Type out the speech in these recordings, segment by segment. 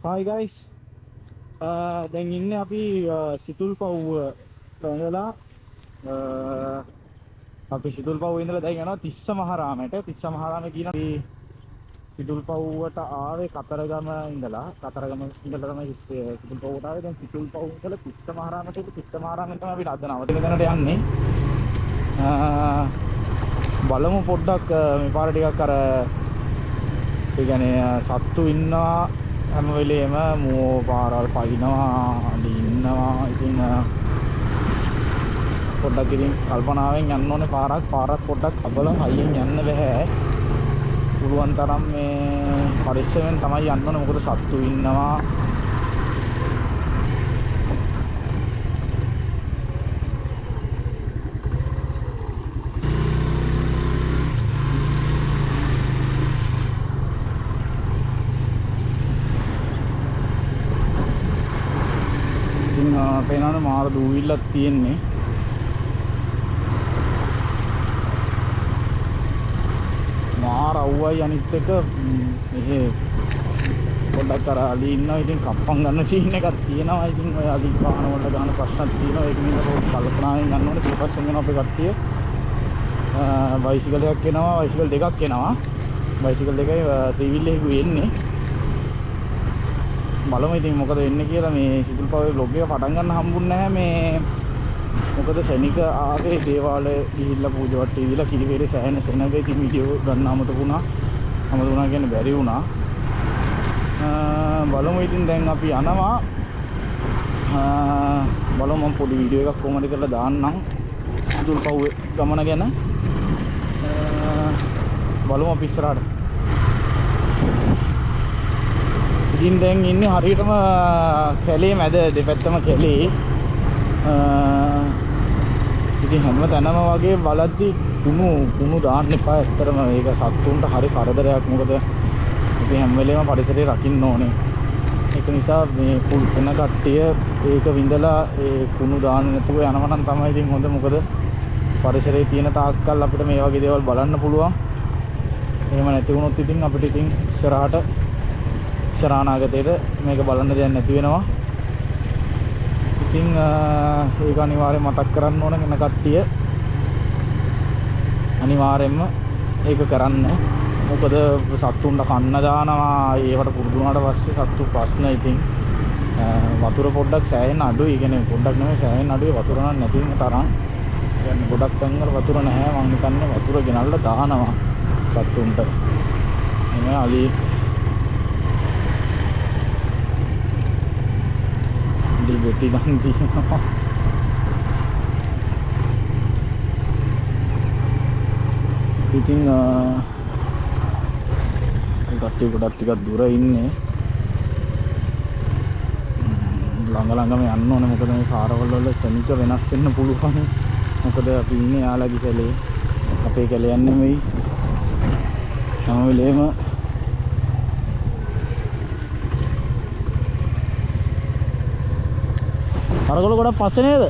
Hi guys, දැන් ඉන්නේ අපි සිතුල්පව්ව ඉඳලා අපි සිතුල්පව්ව ඉඳලා දැන් යනවා තිස්ස මහරාමයට. තිස්ස මහරාමේ කියන අපි සිතුල්පව්වට ආවේ කතරගම ඉඳලා තමයි සිතුල්පව්වට ආවේ. දැන් සිතුල්පව්ව ඉඳලා තිස්ස මහරාමයට තිස්ස මහරාමෙන් තමයි අපි අද නවතින තැනට යන්නේ. බලමු පොඩ්ඩක් මේ පාර ටිකක් අර ඒ කියන්නේ සත්තු ඉන්නවා හැම වෙලේම මෝ පාරවල් පයින්නවා අඩි ඉන්නවා. ඉතින් පොඩ්ඩක් ඉතින් කල්පනාවෙන් යන්න ඕනේ. පාරක් පොඩ්ඩක් අබලන් හයියෙන් යන්න බෑ. පුළුවන් තරම් මේ පරිස්සමෙන් තමයි යන්න ඕනේ. මොකද සත්තු ඉන්නවා. පේනවනේ මාර දූවිල්ලක් තියෙන්නේ. මාර අවුවයි අනිත් එක මෙහෙ පොඩ්ඩක් අර අලි ඉන්නවා. ඉතින් කප්පම් ගන්න සීන් එකක් තියෙනවා. ඉතින් ඔය අලි පාන වලට ගන්න ප්‍රශ්නක් තියෙනවා. ඒක නිසා පොඩ්ඩක් කල්පනාවෙන් යන්න ඕනේ. ඊපස්සෙන් යන අපේ කට්ටිය බයිසිකලයක් එනවා. බයිසිකල් දෙකක් එනවා. බයිසිකල් දෙකයි ත්‍රී වීල් එකක වෙන්නේ. බලමු ඉතින් මොකද වෙන්නේ කියලා. මේ සිතුල්පව්වේ vlog එක පටන් ගන්න හම්බුන්නේ නැහැ. මේ මොකද ශනික ආවේ දේවාලය ගිහිල්ලා පූජා වට්ටි දීලා කිරිවේරේ සෑහෙන සෙනග ඉතින් වීඩියෝ ගන්න අමතකුණා කියන්නේ බැරි වුණා. බලමු ඉතින් දැන් අපි යනවා. බලමු මම පොඩි වීඩියෝ එකක් කොහොමද කරලා දාන්නම් සිතුල්පව්වේ ගමන ගැන. බලමු අපි ඉස්සරහට. ඉතින් දැන් ඉන්නේ හරියටම කැලේ මැද, දෙපැත්තම කැලේ. ඉතින් හැම තැනම වගේ බලද්දි කුණු දාන්න එපා. ඇත්තටම මේක සත්තුන්ට හරි කරදරයක්. මොකද අපි හැම වෙලේම පරිසරය රකින්න ඕනේ. ඒක නිසා මේ වෙන කට්ටිය ඒක විඳලා ඒ කුණු දාන්න නැතුව යනවා නම් තමයි ඉතින් හොඳ. මොකද පරිසරයේ තියෙන තාක්කල් අපිට මේ වගේ දේවල් බලන්න පුළුවන්. එහෙම නැති වුණොත් ඉතින් අපිට ඉතින් ඉස්සරහානාගතේට මේක බලන්න දෙයක් නැති වෙනවා. ඉතින් ඒක අනිවාර්යෙන් මතක් කරන්න ඕන වෙන කට්ටිය. අනිවාර්යෙන්ම ඒක කරන්න. මොකද සත්තුන්ට කන්න දානවා. ඒවට පුරුදු වුණාට පස්සේ සත්තු ප්‍රශ්න. ඉතින් වතුර පොඩ්ඩක් සෑහෙන අඩුයි. ඒ කියන්නේ පොඩ්ඩක් නෙමෙයි සෑහෙන අඩුයි. වතුර නම් නැති වෙන තරම්. කියන්නේ ගොඩක් තැන්වල වතුර නැහැ. මම හිතන්නේ වතුර ගෙනල්ලා දානවා සත්තුන්ට. එනේ අලි ලිබෙටි ගන්න තියෙනවා. ඉතින් කට්ටිය ගොඩක් ටිකක් දුර ඉන්නේ. ළඟම යන්න ඕනේ. මොකද මේ පාරවල් වල ශනික වෙනස් වෙන්න පුළුවන්. මොකද අපි ඉන්නේ යාළගේ කැලේ. අපේ කැලේ යන්නේ නෙමෙයි. හැම වෙලේම අරගල ගොඩක් පස්සේ නේද?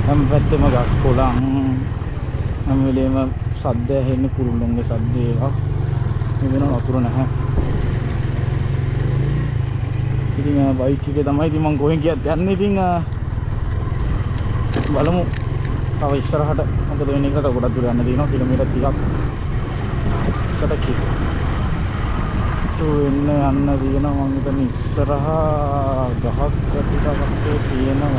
හැම පැත්තෙම ගස් කොළන්. හැම වෙලේම සද්ද ඇහෙන්නේ කුරුල්ලන්ගේ සද්ද ඒවා. මෙතන වතුර නැහැ. ඉතින් බයික් එකේ තමයි ඉතින් මම කොහෙන් ගියත් යන්නේ. ඉතින් බලමු තව ඉස්සරහට මොකද වෙන්නේ කියලා. ගොඩක් දුර යන්න තියෙනවා. කිලෝමීටර් 30ක් කට යන්න තියෙනවා. මම හිතන්නේ ඉස්සරහා ගහක් ටිකක් තියෙනවා.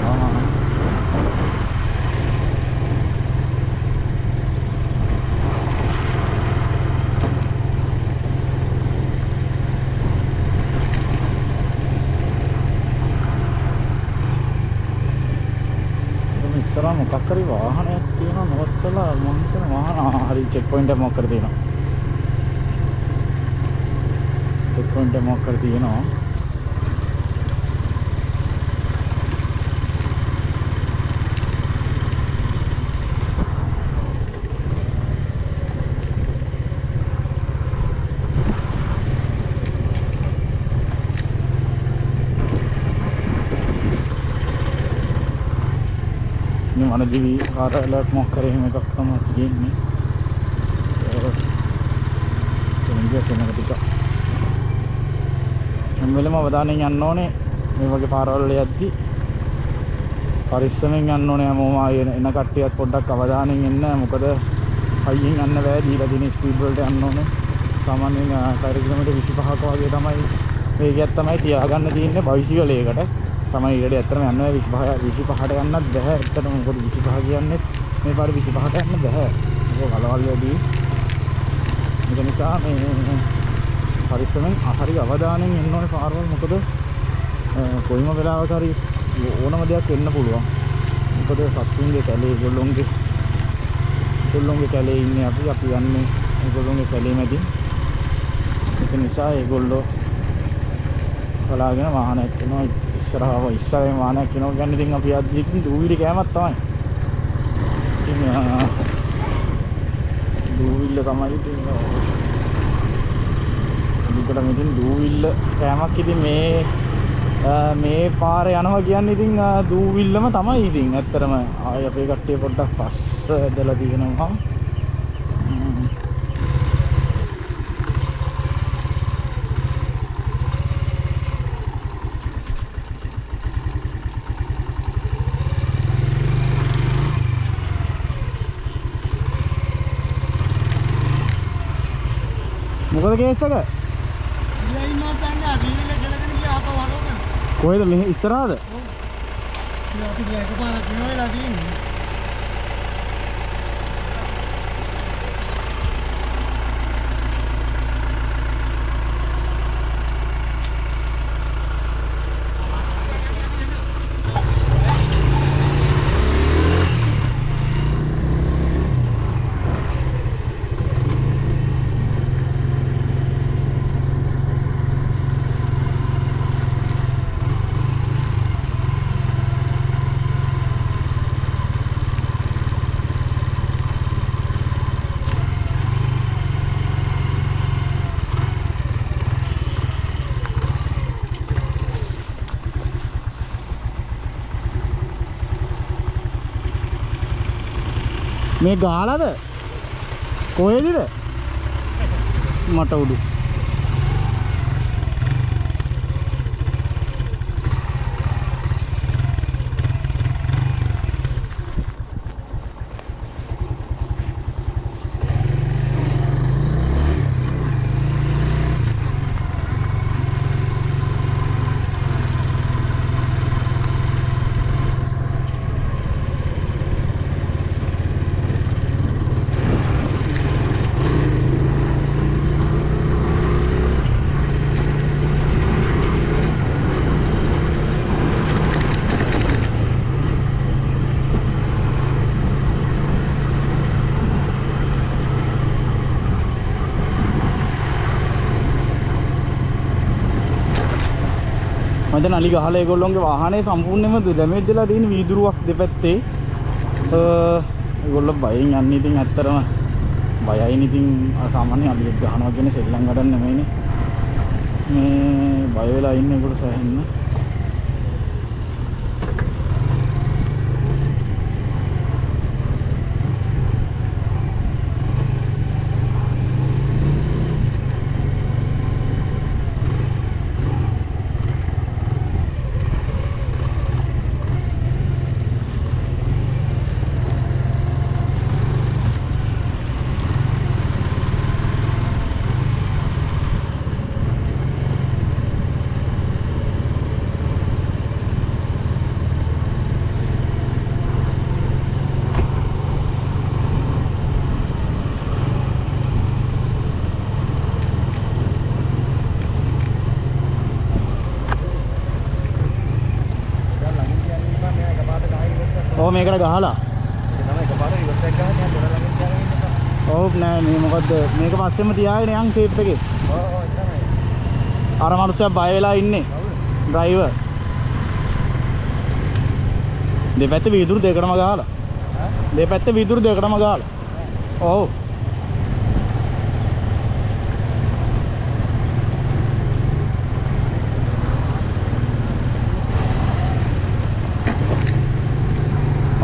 මොකක් හරි වාහනයක් තියෙනවා නවත්තලා මම හිතන වාහන හරි චෙක් පොයින්ට් එක මොකක් කර තියෙනවා. චෙක් පොයින්ට් එක මොකක් කර තියෙනවා. ini mana jiwi කාර්යාලයක් මොකක් කරේ එහෙම එකක් තමයි තියෙන්නේ. ඒක කෙනෙක් ටික හැම වෙලේම අවධානයෙන් යන්න ඕනේ මේ වගේ පාරවල් වල යද්දි. පරිස්සමෙන් යන්න ඕනේ හැමෝම එන කට්ටියත් පොඩ්ඩක් අවධානයෙන් එන්න. මොකද හයියෙන් යන්න බෑ. දීලා දින ස්පීඩ් වලට යන්න ඕනේ. සාමාන්‍යයෙන් 4 කිලෝමීටර් 25ක වගේ තමයි වේගයක් තමයි තියාගන්න තියෙන්නේ බයිසිකලයකට. තමයි ඊට ඇත්තටම යන්න 25ට යන්නත් බෑ. ඇත්තටම මොකද 25 කියන්නේ මේ පාර 25ට යන්න බෑ. ඒක කලවල් වැඩි. ඒක නිසා මේ පරිස්සමෙන් හරි අවධානයෙන් එන්න ඕනේ පාරවල්. මොකද කොයිම වෙලාවක හරි ඕනම දෙයක් වෙන්න පුළුවන්. මොකද සත්තුන්ගේ කැලේ ඒගොල්ලොන්ගේ කැලේ ඉන්නේ අපි යන්නේ ඒගොල්ලොන්ගේ කැලේ මැදින්. ඒක නිසා ඒගොල්ලෝ බලාගෙන වාහනයක් යනවා ඉස්සරහින් වාහනයක් යනවා කියන්නේ ඉතින් අපි අද ඉතින් දූවිලි කෑමක් තමයි. ඉතින් දූවිල්ල තමයි ඉතින් මෙතන දූවිල්ල කෑමක් ඉතින් මේ පාරේ යනවා කියන්නේ ඉතින් දූවිල්ලම තමයි ඉතින් ඇත්තටම ආය අපේ කට්ටිය පොඩ්ඩක් පස්ස ඇදලා තියෙනවා. මොකද කේස් එක? ඉල්ල ඉන්නවා තන්නේ දීවිල ගලගෙන ගියා අප වරෝගෙන. කොහෙද මෙහෙ ඉස්සරහද? ඔව්. අපි එකපාරක් වෙන වෙලා තියෙන්නේ. මේ ගාලාද? කොහෙද? මට උඩු. මම අලි ගහලා ඒගොල්ලෝගේ වාහනේ සම්පූර්ණයෙන්ම ඩැමේජ් වෙලා තියෙන වීදුරුවක් දෙපැත්තේ. ඒගොල්ලෝ බයෙන් යන්නේ ඉතින් ඇත්තටම බයයින් ඉතින් සාමාන්‍ය අලියක් ගහනවා කියන්නේ සෙල්ලම් වැඩක් නෙමෙයිනේ. මේ බය වෙලා ඉන්නේ ඒගොල්ලෝ සෑහෙන්න. මේකට ගහලා පාර ඉවත් එක ගන්න යන්න දොර ළඟින් තියාගෙන ඉන්න. ඔව් නෑ මේ මොකද්ද මේක පස්සෙම තියාගෙන යන් සේෆ් එකේ. ඔව් තමයි. අර මනුස්සයා බය වෙලා ඉන්නේ. ඩ්‍රයිවර්. දෙපැත්තේ වීදුරු දෙකටම ගහලා. දෙපැත්තේ වීදුරු දෙකටම ගහලා. ඔව්.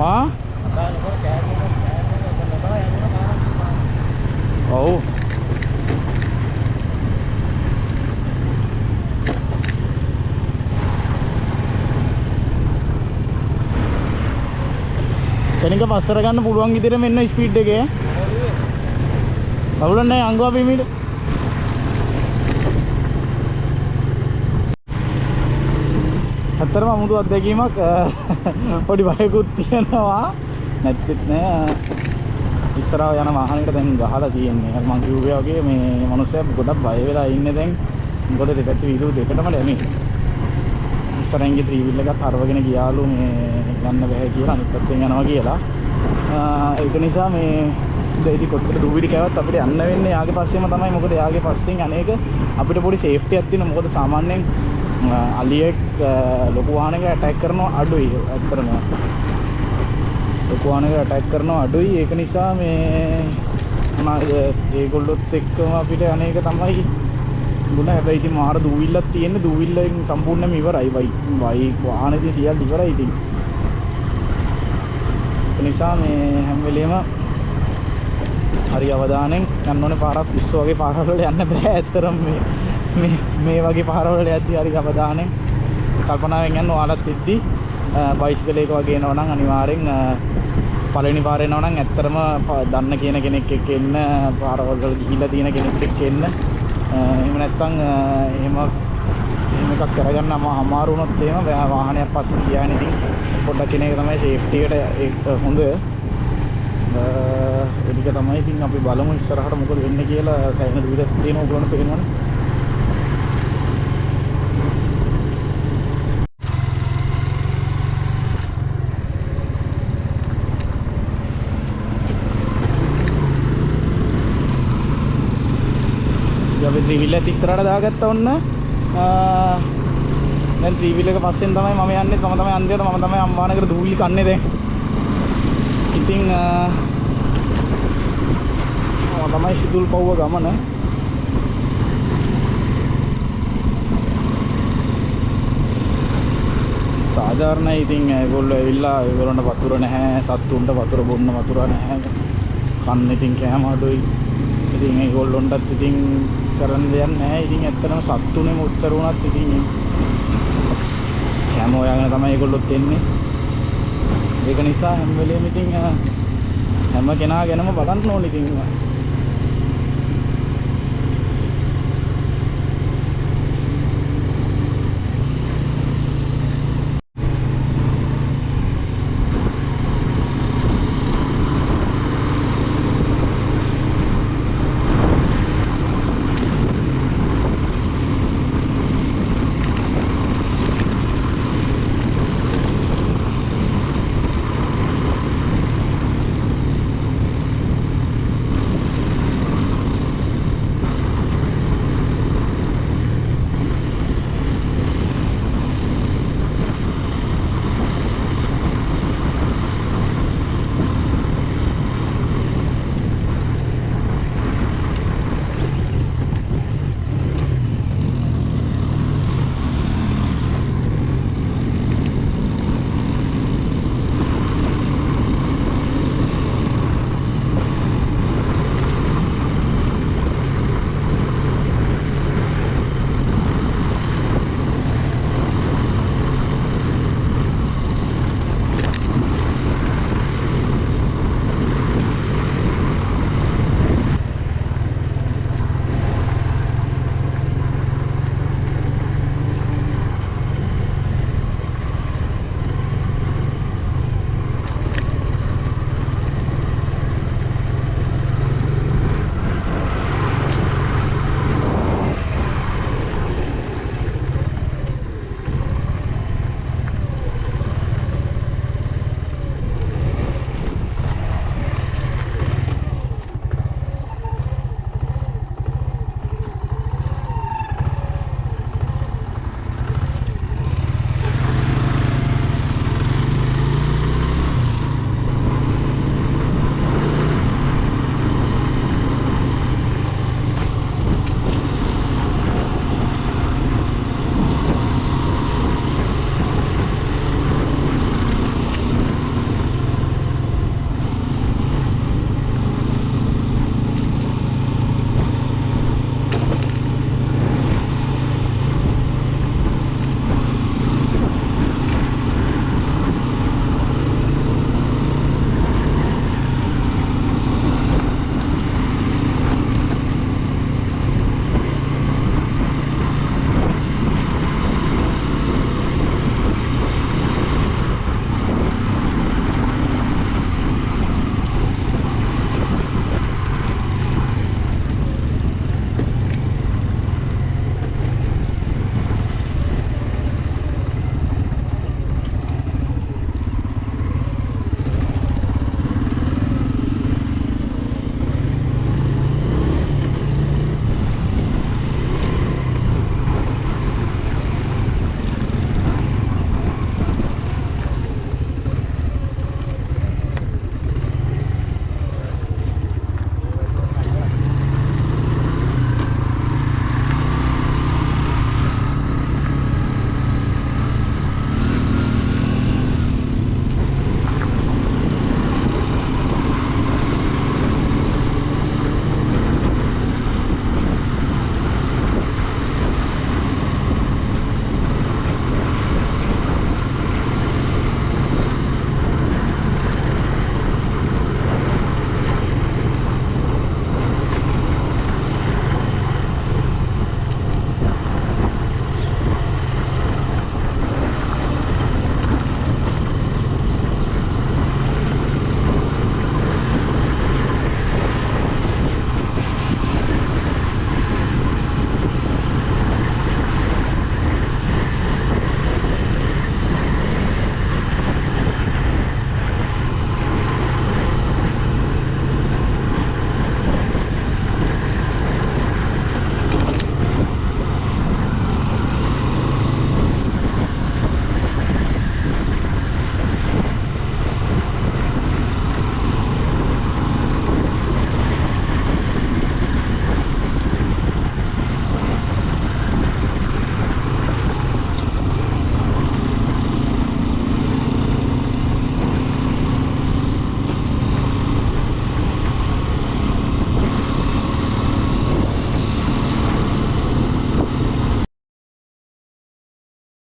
ආ? ඔව්. ශනික පස්සර ගන්න පුළුවන් විදිහට මෙන්න ස්පීඩ් එකේ. අවුලක් නැහැ අංගුවා බීමීට. අතරම අමුතු අත්දැකීමක් පොඩි බයකුත් තියෙනවා. නැත්තේත් නෑ. ඉස්සරහා යන වාහනයකට දැන් ගහලා තියෙන්නේ. අර මං කිව්වා වගේ මේ මිනිස්සයා ගොඩක් බය වෙලා ඉන්නේ දැන්. මොකද දෙපැත්තේ වීදුරු දෙකටම දැමි. ඉස්සරහින්ගේ ත්‍රිවිල් එකත් හරවගෙන ගියාලු මේ යන්න බෑ කියලා අනිත් පැත්තෙන් යනවා කියලා. ඒක නිසා මේ දෙයිදි කොච්චර දුවිලි කෑවත් අපිට යන්න වෙන්නේ යාගේ පස්සේම තමයි. මොකද යාගේ පස්සෙන් අනේක අපිට පොඩි සේෆ්ටි එකක් තියෙනවා. මොකද සාමාන්‍යයෙන් අලියෙක් ලොකු වාහනයක ඇටැක් කරනවා අඩුයි. ඇත්තටම ලොකු වාහනයක ඇටැක් කරනවා අඩුයි. ඒක නිසා මේ ඒගොල්ලොත් එක්කම අපිට අනේක තමයි ගුණ. හැබැයි ඉතින් මාර දූවිල්ලක් තියෙන්නේ. දූවිල්ලෙන් සම්පූර්ණයෙන්ම ඉවරයි. බයික් වාහනේදී සියල්ල ඉවරයි ඉතින්. ඒ නිසා මේ හැම වෙලෙම හරි අවධානයෙන් යන්න ඕනේ. පාරක් පිස්සු වගේ පාරවල යන්න බෑ. ඇත්තටම මේ වගේ පාරවල යද්දී හරි අවධානයෙන් කල්පනාවෙන් යන්න. ඔයාලත් ඉද්දි බයිසිකලයක වගේ එනවා නම් අනිවාර්යෙන් පළවෙනි පාරේ එනවා නම් ඇත්තටම දන්න කියන කෙනෙක් එක්ක එන්න. පාරවල ගිහිල්ලා තියෙන කෙනෙක් එක්ක එන්න. එහෙම නැත්නම් එහෙම එකක් කරගන්න අමාරු වුණොත් එහෙම වාහනයක් පස්සේ තියාගෙන ඉතින් පොඩ්ඩක් කෙන එක තමයි සේෆ්ටි එකට හොඳ. ඒක තමයි ඉතින් අපි බලමු ඉස්සරහට මොකද වෙන්නේ කියලා. සෑහෙන දුරක් තියෙන ඕගොල්ලන්ට පේනවනේ. අපි ත්‍රිවිල් එක ඉස්සරහට දාගත්තා ඔන්න. දැන් ත්‍රිවිල් එක පස්සෙන් තමයි මම යන්නේ. මම තමයි අන්තිමට මම තමයි අම්මානකට දූවිලි කන්නේ දැන්. ඉතින් මම තමයි සිදුල් පව්ව ගමන. සාධාරණයි. ඉතින් ඒගොල්ලෝ ඇවිල්ලා ඒගොල්ලන්ට වතුර නැහැ. සත්තුන්ට වතුර බොන්න වතුර නැහැ. කන්න ඉතින් කෑම අඩුයි. ඉතින් ඒගොල්ලොන්ටත් ඉතින් කරන්න දෙයක් නැහැ. ඉතින් ඇත්තටම සත්තුනේ මුච්චර වුණත් ඉතින් කෑම හොයාගෙන තමයි ඒගොල්ලොත් එන්නේ. ඒක නිසා හැම වෙලේම ඉතින් හැම කෙනා ගැනම බලන්න ඕනේ. ඉතින්